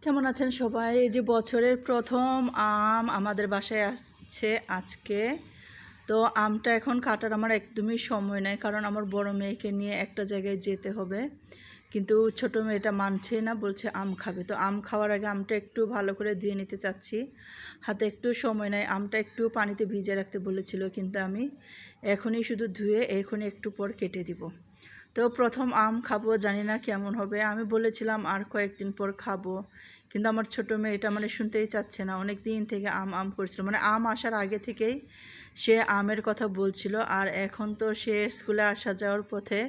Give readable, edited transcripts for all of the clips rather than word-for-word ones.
কেমন আছেন সবাই? এই যে বছরের প্রথম আম আমাদের বাসায় আসছে আজকে। তো আমটা এখন কাটার আমার একদমই সময় নেই, কারণ আমার বড় মেয়েকে নিয়ে একটা জায়গায় যেতে হবে। কিন্তু ছোট মেয়েটা মানছে না, বলছে আম খাবে। তো আম খাওয়ার আগে আমটা একটু ভালো করে ধুয়ে নিতে চাচ্ছি। হাতে একটু সময় নেই, আমটা একটু পানিতে ভিজিয়ে রাখতে বলেছিল, কিন্তু আমি এখনই শুধু ধুয়ে এখনই একটু পর কেটে দিব। তো প্রথম আম খাবো, জানি না কেমন হবে। আমি বলেছিলাম আর কয়েকদিন পর খাবো, কিন্তু আমার ছোটো মেয়ে এটা শুনতেই চাচ্ছে না। অনেক দিন থেকে আম আম করছিল, আম আসার আগে থেকেই সে আমের কথা বলছিল। আর এখন তো সে স্কুলে আসা যাওয়ার পথে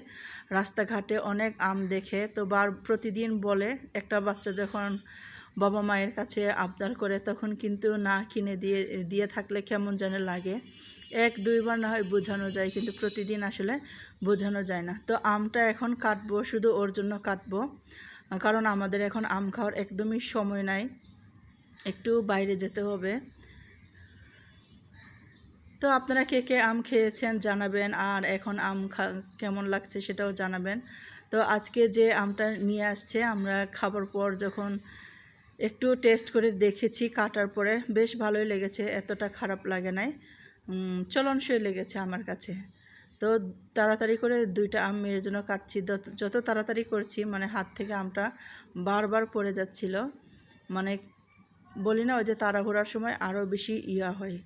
রাস্তাঘাটে অনেক আম দেখে, তো প্রতিদিন বলে। একটা বাচ্চা যখন বাবা মায়ের কাছে আবদার করে তখন কিন্তু না কিনে দিয়ে থাকলে কেমন যেন লাগে। এক দুইবার না হয় বোঝানো যায়, কিন্তু প্রতিদিন আসলে বোঝানো যায় না। তো আমটা এখন কাটবো, শুধু ওর জন্য কাটবো, কারণ আমাদের এখন আম খাওয়ার একদমই সময় নাই, একটু বাইরে যেতে হবে। তো আপনারা কে কে আম খেয়েছেন জানাবেন, আর এখন আম কেমন লাগছে সেটাও জানাবেন। তো আজকে যে আমটা নিয়ে আসছে, আমরা খাবার পর যখন একটু টেস্ট করে দেখেছি, কাটার পরে বেশ ভালোই লেগেছে, এতটা খারাপ লাগে নাই, চলনসই লেগেছে আমার কাছে। তো তাড়াতাড়ি করে দুইটা আম মেয়ের জন্য কাটছি। যত তাড়াতাড়ি করছি হাত থেকে আমটা বারবার পড়ে যাচ্ছিল। বলি না, ওই যে তাড়াহুড়ার সময় আরও বেশি হয়।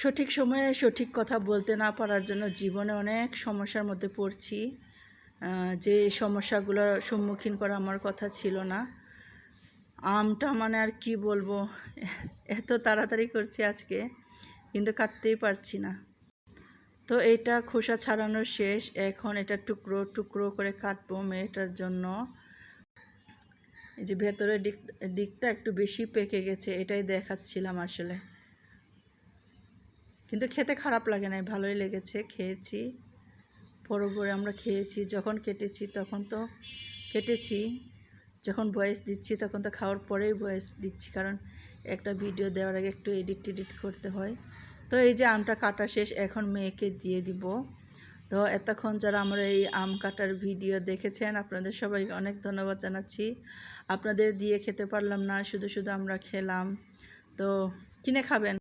সঠিক সময়ে সঠিক কথা বলতে না পারার জন্য জীবনে অনেক সমস্যার মধ্যে পড়ছি, যে সমস্যাগুলোর সম্মুখীন করা আমার কথা ছিল না। আমটা আর কি বলবো, এত তাড়াতাড়ি করছি আজকে, কিন্তু কাটতেই পারছি না। তো এটা খোসা ছাড়ানো শেষ, এখন এটা টুকরো টুকরো করে কাটবো মেয়েটার জন্য। এই যে ভেতরের দিকটা একটু বেশি পেকে গেছে, এটাই দেখাচ্ছিলাম আসলে। কিন্তু খেতে খারাপ লাগে না, ভালোই লেগেছে, খেয়েছি। পরে আমরা খেয়েছি, যখন কেটেছি তখন তো কেটেছি, যখন ভয়েস দিচ্ছি তখন তো খাওয়ার পরেই ভয়েস দিচ্ছি, কারণ একটা ভিডিও দেওয়ার আগে একটু এডিট করতে হয়। তো এই যে আমটা কাটা শেষ, এখন মেয়েকে দিয়ে দিব। তো এতক্ষণ যারা আমার এই আম কাটার ভিডিও দেখেছেন, আপনাদের সবাইকে অনেক ধন্যবাদ জানাচ্ছি। আপনাদের দিয়ে খেতে পারলাম না, শুধু আমরা খেলাম। তো কিনে খাবেন।